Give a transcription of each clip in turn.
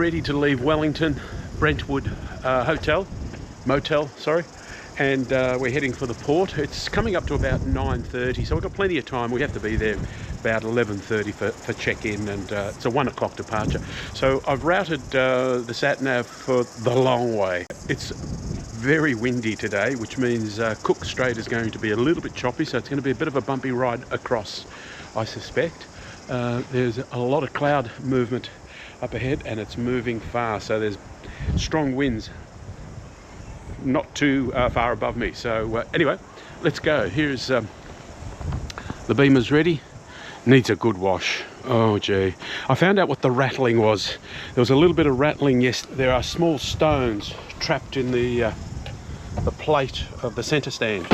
ready to leave Wellington Brentwood motel, and we're heading for the port. It's coming up to about 9:30, so we've got plenty of time. We have to be there about 11:30 for check-in, and it's a 1 o'clock departure. So I've routed the sat-nav for the long way. It's very windy today, which means Cook Strait is going to be a little bit choppy, so it's going to be a bit of a bumpy ride across, I suspect. There's a lot of cloud movement up ahead, and it's moving fast, so there's strong winds not too far above me. So anyway, let's go. Here's the beamer's ready. Needs a good wash. Oh gee, I found out what the rattling was. There was a little bit of rattling. Yes, there are small stones trapped in the plate of the center stand,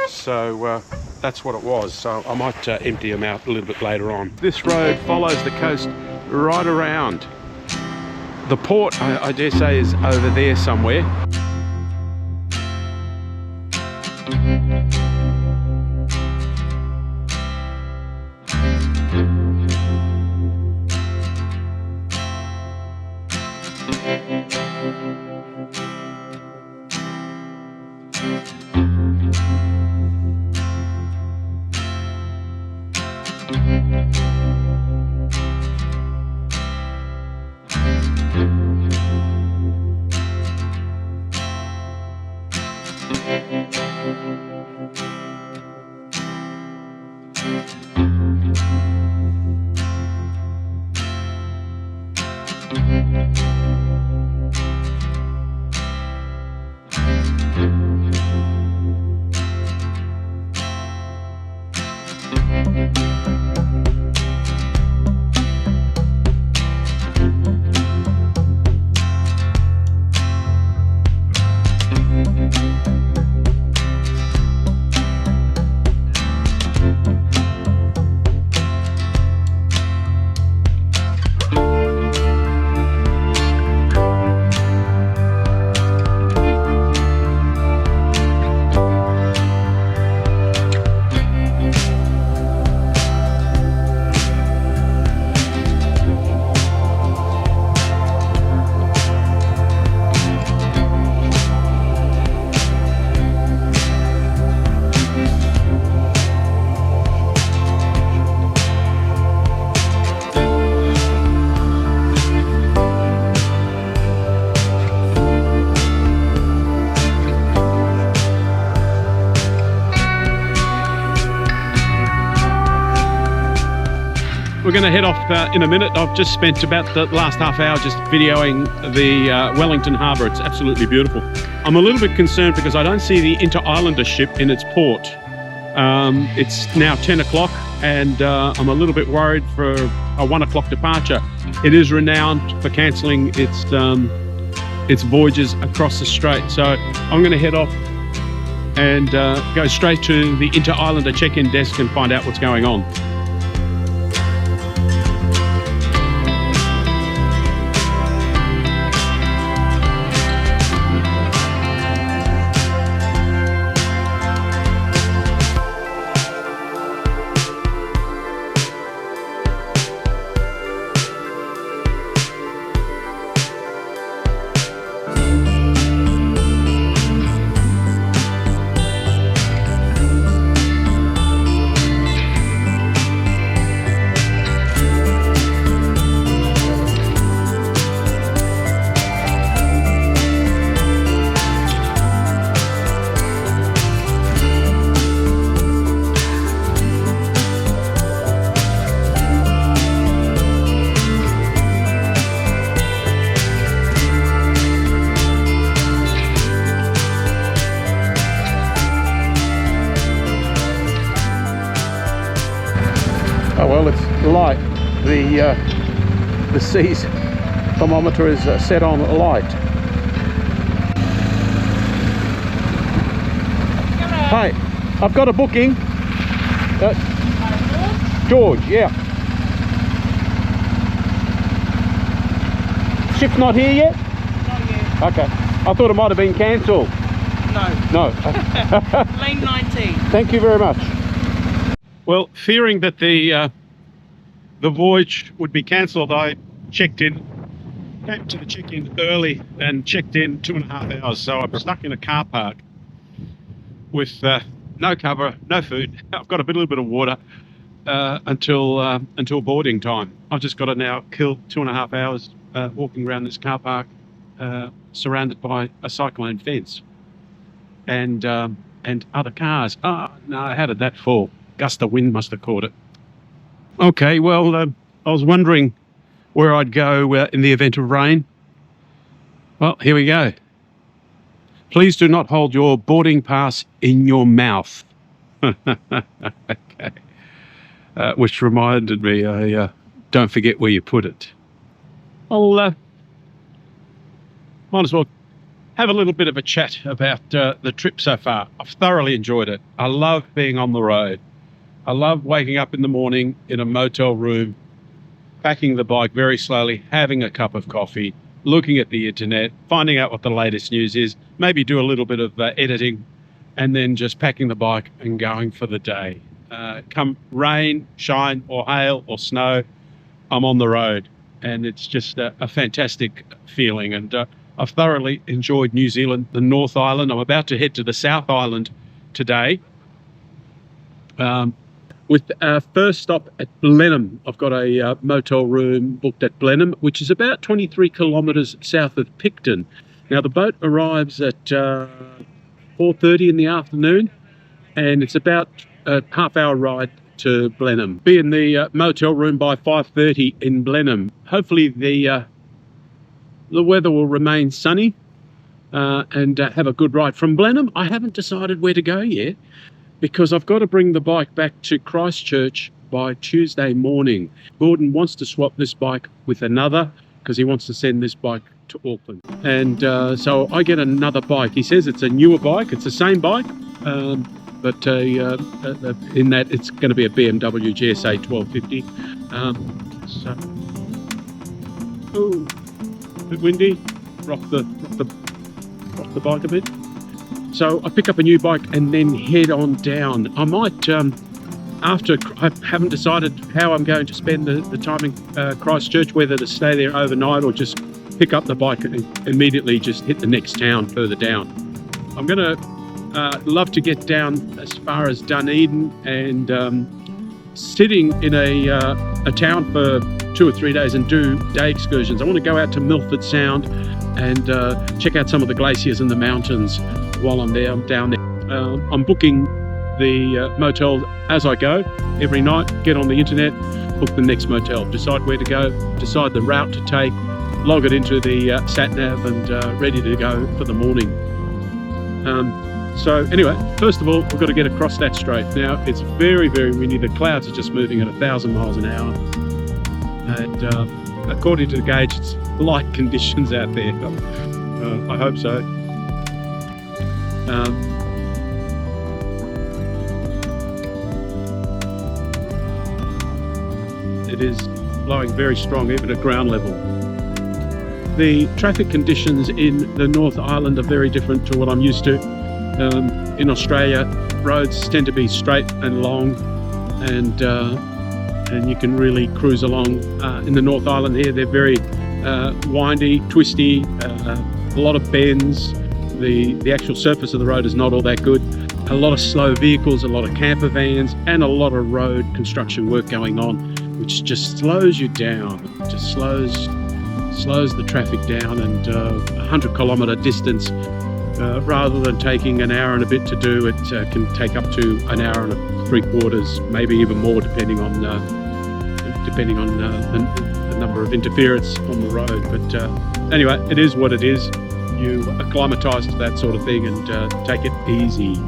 so that's what it was. So I might empty them out a little bit later on. This road follows the coast right around. The port, I dare say, is over there somewhere. We're going to head off in a minute. I've just spent about the last half hour just videoing the Wellington harbour. It's absolutely beautiful. I'm a little bit concerned because I don't see the inter-islander ship in its port. It's now 10 o'clock and I'm a little bit worried for a 1 o'clock departure. It is renowned for cancelling its voyages across the strait. So I'm going to head off and go straight to the inter-islander check-in desk and find out what's going on. Oh well, it's light. The seas thermometer is set on light. Hi, I've got a booking. George, yeah. Ship's not here yet? Not yet. Okay. I thought it might have been cancelled. No. No. Lane 19. Thank you very much. Well, fearing that the voyage would be cancelled, I checked in Came to the check-in early and checked in 2.5 hours, so I'm stuck in a car park with no cover, no food. I've got a little bit of water until boarding time. I've just got to now kill 2.5 hours walking around this car park, surrounded by a cyclone fence and other cars. Oh no, how did that fall? Gust of wind must have caught it. Okay, well, I was wondering where I'd go in the event of rain. Well, here we go. Please do not hold your boarding pass in your mouth. Okay. Which reminded me, don't forget where you put it. I'll might as well have a little bit of a chat about the trip so far. I've thoroughly enjoyed it. I love being on the road. I love waking up in the morning in a motel room, packing the bike very slowly, having a cup of coffee, looking at the internet, finding out what the latest news is, maybe do a little bit of editing, and then just packing the bike and going for the day. Come rain, shine, or hail, or snow, I'm on the road. And it's just a fantastic feeling. And I've thoroughly enjoyed New Zealand, the North Island. I'm about to head to the South Island today. With our first stop at Blenheim. I've got a motel room booked at Blenheim, which is about 23 kilometres south of Picton. Now, the boat arrives at 4:30 in the afternoon, and it's about a half-hour ride to Blenheim. Be in the motel room by 5:30 in Blenheim. Hopefully the weather will remain sunny and have a good ride. From Blenheim, I haven't decided where to go yet, because I've got to bring the bike back to Christchurch by Tuesday morning. Gordon wants to swap this bike with another because he wants to send this bike to Auckland. And so I get another bike. He says it's a newer bike. It's the same bike, but in that it's going to be a BMW GSA 1250. Ooh, a bit windy. Rock the bike a bit. So I pick up a new bike and then head on down. I might, after, I haven't decided how I'm going to spend the time in Christchurch, whether to stay there overnight or just pick up the bike and immediately just hit the next town further down. I'm going to love to get down as far as Dunedin and sitting in a town for 2 or 3 days and do day excursions. I want to go out to Milford Sound and check out some of the glaciers and the mountains while I'm there. I'm down there. I'm booking the motel as I go every night. Get on the internet, book the next motel, decide where to go, decide the route to take, log it into the sat nav, and ready to go for the morning. So anyway, first of all, we've got to get across that strait. Now it's very, very windy. The clouds are just moving at 1,000 miles an hour, and according to the gauge, it's light conditions out there. I hope so. It is blowing very strong, even at ground level. The traffic conditions in the North Island are very different to what I'm used to. In Australia, roads tend to be straight and long, and you can really cruise along. In the North Island here, they're very windy, twisty, a lot of bends. The actual surface of the road is not all that good. A lot of slow vehicles, a lot of camper vans, and a lot of road construction work going on, which just slows you down. It just slows the traffic down, and 100-kilometre distance, rather than taking an hour and a bit to do, it can take up to an hour and 3/4, maybe even more, depending on the number of interference on the road. But anyway, it is what it is. You acclimatise to that sort of thing and take it easy.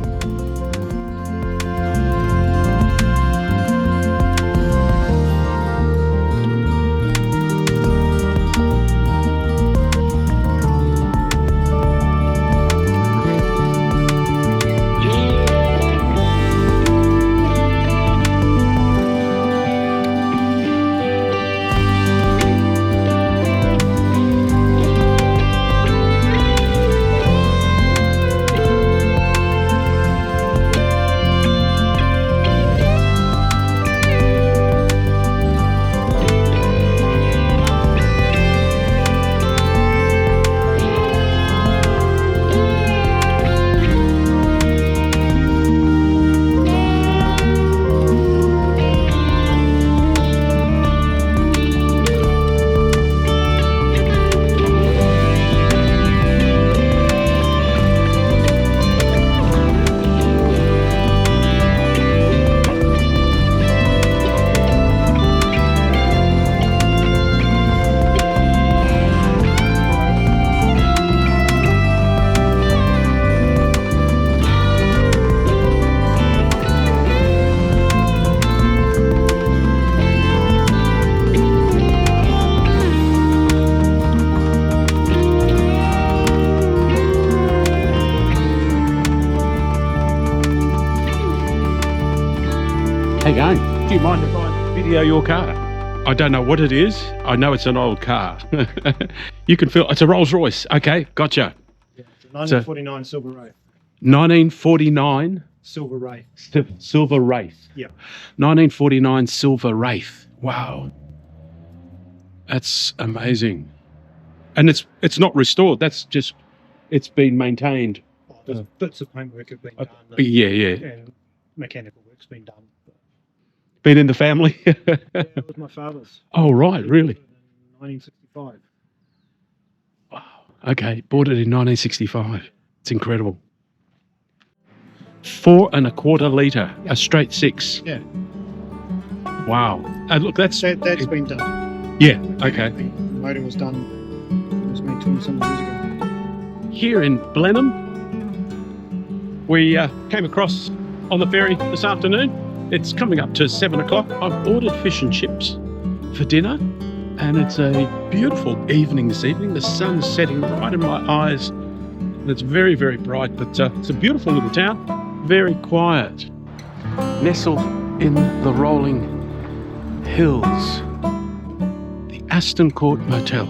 How you going? Do you mind if I video your car? I don't know what it is. I know it's an old car. You can feel it's a Rolls Royce. Okay, gotcha. Yeah, it's a 1949 Silver Wraith. 1949 Silver Wraith. Silver Wraith. Yeah. 1949 Silver Wraith. Wow. That's amazing. And it's not restored. That's just, it's been maintained. Oh, there's bits of paintwork have been done. Yeah. And mechanical work's been done. But Been in the family? yeah, it was my father's. Oh, right, really? In 1965. Wow. Okay, bought it in 1965. It's incredible. 4.25 litre, a straight 6. Yeah. Wow. Look, that's That's been done. yeah. Okay. The motor was done. It was made 20-some years ago. Here in Blenheim, we came across on the ferry this afternoon. It's coming up to 7 o'clock. I've ordered fish and chips for dinner, and it's a beautiful evening this evening. The sun's setting right in my eyes, and it's very, very bright, but it's a beautiful little town, very quiet. Nestled in the rolling hills, the Aston Court Motel.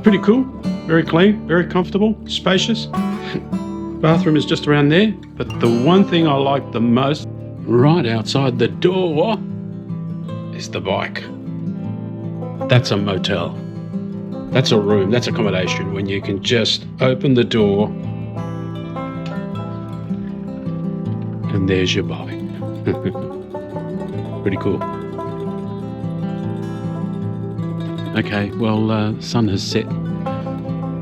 Pretty cool, very clean, very comfortable, spacious. Bathroom is just around there, but the one thing I like the most, right outside the door, is the bike. That's a motel. That's a room, that's accommodation, when you can just open the door and there's your bike. Pretty cool. Okay, well, sun has set.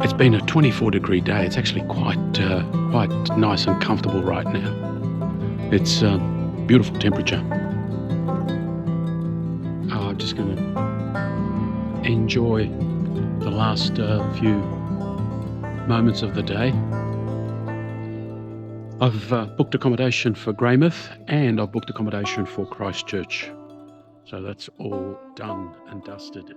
It's been a 24-degree day. It's actually quite nice and comfortable right now. It's beautiful temperature. I'm just going to enjoy the last few moments of the day. I've booked accommodation for Greymouth, and I've booked accommodation for Christchurch. So that's all done and dusted.